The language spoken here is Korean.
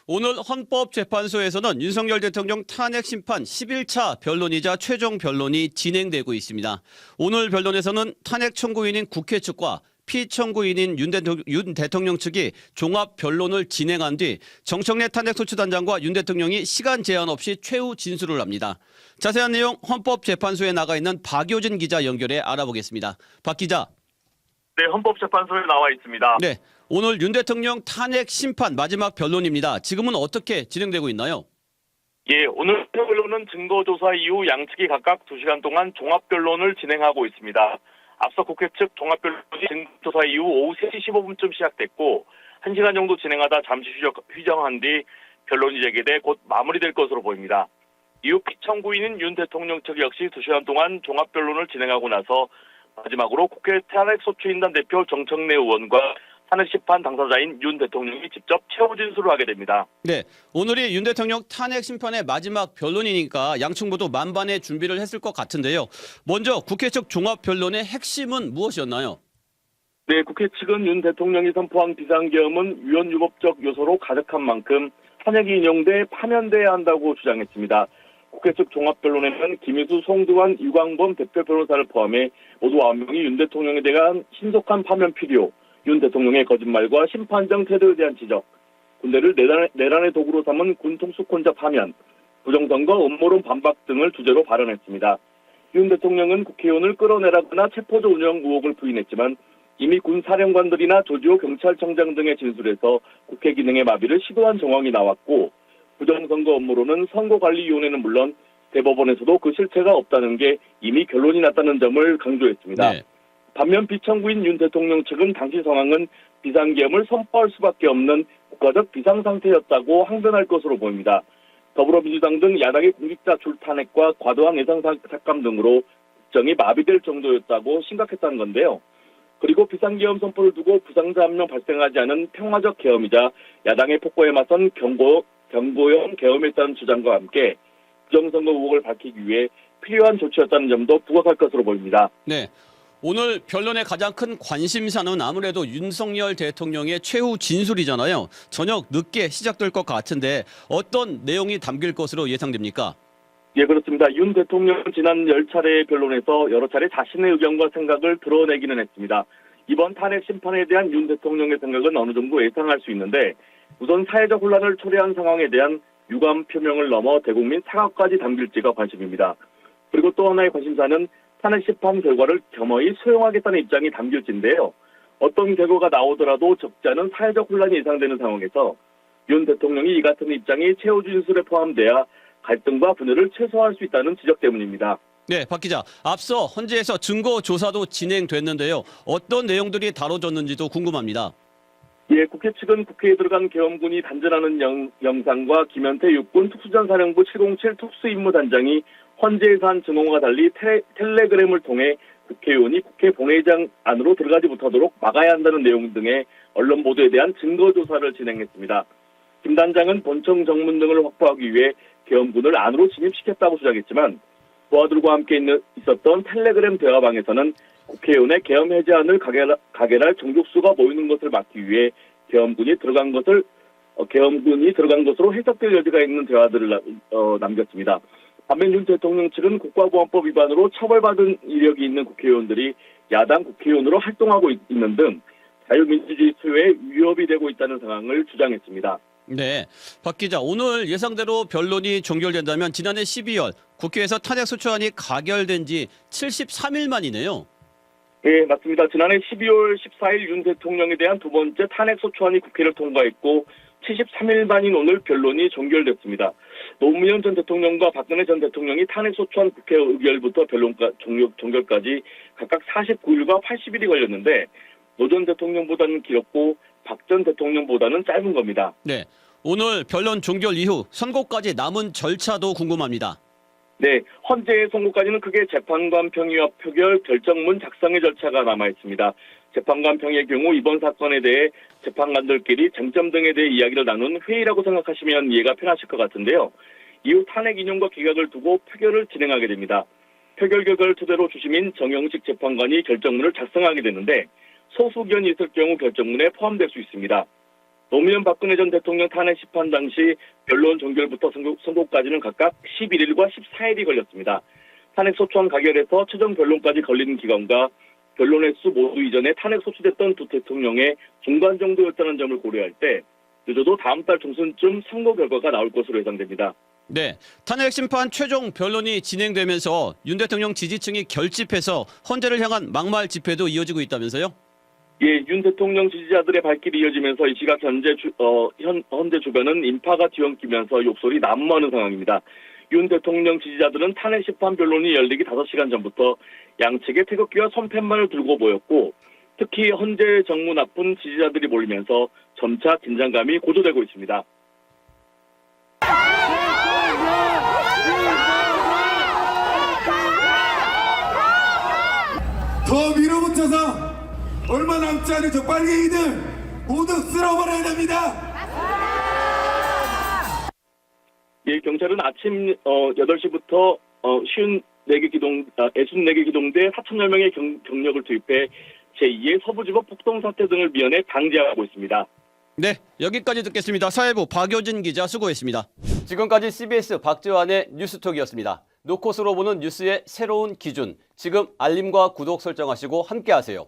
오늘 헌법재판소에서는 윤석열 대통령 탄핵 심판 11차 변론이자 최종 변론이 진행되고 있습니다. 오늘 변론에서는 탄핵 청구인인 국회 측과 피청구인인 윤 대통령 측이 종합 변론을 진행한 뒤 정청래 탄핵소추단장과 윤 대통령이 시간 제한 없이 최후 진술을 합니다. 자세한 내용 헌법재판소에 나가 있는 박효진 기자 연결해 알아보겠습니다. 박 기자. 네, 헌법재판소에 나와 있습니다. 네, 오늘 윤 대통령 탄핵 심판 마지막 변론입니다. 지금은 어떻게 진행되고 있나요? 예, 오늘 변론은 증거조사 이후 양측이 각각 2시간 동안 종합변론을 진행하고 있습니다. 앞서 국회 측 종합변론이 증거조사 이후 오후 3시 15분쯤 시작됐고 1시간 정도 진행하다 잠시 휴정한 뒤 변론이 재개돼 곧 마무리될 것으로 보입니다. 이후 피청구인인 윤 대통령 측 역시 2시간 동안 종합변론을 진행하고 나서 마지막으로 국회 탄핵소추인단 대표 정청래 의원과 탄핵심판 당사자인 윤 대통령이 직접 최후 진술을 하게 됩니다. 네, 오늘이 윤 대통령 탄핵 심판의 마지막 변론이니까 양측 모두 만반의 준비를 했을 것 같은데요. 먼저 국회 측 종합 변론의 핵심은 무엇이었나요? 네, 국회 측은 윤 대통령이 선포한 비상계엄은 위헌유법적 요소로 가득한 만큼 탄핵이 인용돼 파면돼야 한다고 주장했습니다. 국회 측 종합변론에는 김희수, 송두환, 유광범 대표 변호사를 포함해 모두 9명이 윤 대통령에 대한 신속한 파면 필요, 윤 대통령의 거짓말과 심판정 태도에 대한 지적, 군대를 내란의 도구로 삼은 군 통수권자 파면, 부정선거 음모론 반박 등을 주제로 발언했습니다. 윤 대통령은 국회의원을 끌어내라거나 체포조 운영 의혹을 부인했지만 이미 군 사령관들이나 조지호 경찰청장 등의 진술에서 국회 기능의 마비를 시도한 정황이 나왔고 부정선거 업무로는 선거관리위원회는 물론 대법원에서도 그 실체가 없다는 게 이미 결론이 났다는 점을 강조했습니다. 네. 반면 피청구인 윤 대통령 측은 당시 상황은 비상계엄을 선포할 수밖에 없는 국가적 비상상태였다고 항변할 것으로 보입니다. 더불어민주당 등 야당의 공직자 줄탄핵과 과도한 예상 삭감 등으로 국정이 마비될 정도였다고 심각했다는 건데요. 그리고 비상계엄 선포를 두고 부상자 한 명 발생하지 않은 평화적 계엄이자 야당의 폭거에 맞선 경고형 계엄이었다는 주장과 함께 부정선거 의혹을 밝히기 위해 필요한 조치였다는 점도 부각할 것으로 보입니다. 네, 오늘 변론의 가장 큰 관심사는 아무래도 윤석열 대통령의 최후 진술이잖아요. 저녁 늦게 시작될 것 같은데 어떤 내용이 담길 것으로 예상됩니까? 예, 그렇습니다. 윤 대통령은 지난 10차례의 변론에서 여러 차례 자신의 의견과 생각을 드러내기는 했습니다. 이번 탄핵 심판에 대한 윤 대통령의 생각은 어느 정도 예상할 수 있는데 우선 사회적 혼란을 초래한 상황에 대한 유감 표명을 넘어 대국민 사과까지 담길지가 관심입니다. 그리고 또 하나의 관심사는 탄핵 심판 결과를 겸허히 수용하겠다는 입장이 담길지인데요. 어떤 결과가 나오더라도 적지 않은 사회적 혼란이 예상되는 상황에서 윤 대통령이 이 같은 입장이 최후 진술에 포함돼야 갈등과 분열을 최소화할 수 있다는 지적 때문입니다. 네, 박 기자. 앞서 헌재에서 증거 조사도 진행됐는데요. 어떤 내용들이 다뤄졌는지도 궁금합니다. 예, 국회 측은 국회에 들어간 계엄군이 단전하는 영상과 김현태 육군 특수전사령부 707 특수임무단장이 헌재에서 한 증언과 달리 텔레그램을 통해 국회의원이 국회 본회의장 안으로 들어가지 못하도록 막아야 한다는 내용 등의 언론 보도에 대한 증거 조사를 진행했습니다. 김 단장은 본청 정문 등을 확보하기 위해 계엄군을 안으로 진입시켰다고 주장했지만 부하들과 함께 있었던 텔레그램 대화방에서는 국회의원의 계엄 해제안을 가결할 정족수가 모이는 것을 막기 위해 계엄군이 들어간 것으로 해석될 여지가 있는 대화들을 남겼습니다. 반면 윤 대통령 측은 국가보안법 위반으로 처벌받은 이력이 있는 국회의원들이 야당 국회의원으로 활동하고 있는 등 자유민주주의 수요에 위협이 되고 있다는 상황을 주장했습니다. 네, 박 기자. 오늘 예상대로 변론이 종결된다면 지난해 12월 국회에서 탄핵소추안이 가결된 지 73일 만이네요. 네, 맞습니다. 지난해 12월 14일 윤 대통령에 대한 두 번째 탄핵소추안이 국회를 통과했고 73일 만인 오늘 변론이 종결됐습니다. 노무현 전 대통령과 박근혜 전 대통령이 탄핵소추안 국회 의결부터 변론 종결까지 각각 49일과 80일이 걸렸는데 노 전 대통령보다는 길었고 박 전 대통령보다는 짧은 겁니다. 네, 오늘 변론 종결 이후 선고까지 남은 절차도 궁금합니다. 네, 헌재의 선고까지는 크게 재판관 평의와 표결, 결정문 작성의 절차가 남아있습니다. 재판관 평의의 경우 이번 사건에 대해 재판관들끼리 쟁점 등에 대해 이야기를 나눈 회의라고 생각하시면 이해가 편하실 것 같은데요. 이후 탄핵 인용과 기각을 두고 표결을 진행하게 됩니다. 표결 결과를 토대로 주심인 정영식 재판관이 결정문을 작성하게 되는데 소수 의견이 있을 경우 결정문에 포함될 수 있습니다. 노무현 박근혜 전 대통령 탄핵 심판 당시 변론 종결부터 선고까지는 각각 11일과 14일이 걸렸습니다. 탄핵 소추안 가결에서 최종 변론까지 걸리는 기간과 변론 횟수 모두 이전에 탄핵 소추됐던 두 대통령의 중간 정도였다는 점을 고려할 때 늦어도 다음 달 중순쯤 선고 결과가 나올 것으로 예상됩니다. 네, 탄핵 심판 최종 변론이 진행되면서 윤 대통령 지지층이 결집해서 헌재를 향한 막말 집회도 이어지고 있다면서요? 예, 윤 대통령 지지자들의 발길이 이어지면서 이 시각 헌재 주변은 인파가 뒤엉키면서 욕설이 난무하는 상황입니다. 윤 대통령 지지자들은 탄핵 심판 변론이 열리기 5시간 전부터 양측의 태극기와 손팻말을 들고 모였고 특히 헌재 정문 앞은 지지자들이 몰리면서 점차 긴장감이 고조되고 있습니다. 더 밀어붙여서 얼마 남지 않은 저 빨갱이들 모두 쓸어버려야 됩니다. 예, 경찰은 아침 8시부터 64개 기동대 4천여 명의 경력을 투입해 제2의 서부지법 폭동 사태 등을 미연에 방지하고 있습니다. 네, 여기까지 듣겠습니다. 사회부 박효진 기자 수고했습니다. 지금까지 CBS 박재환의 뉴스톡이었습니다. 노컷으로 보는 뉴스의 새로운 기준, 지금 알림과 구독 설정하시고 함께하세요.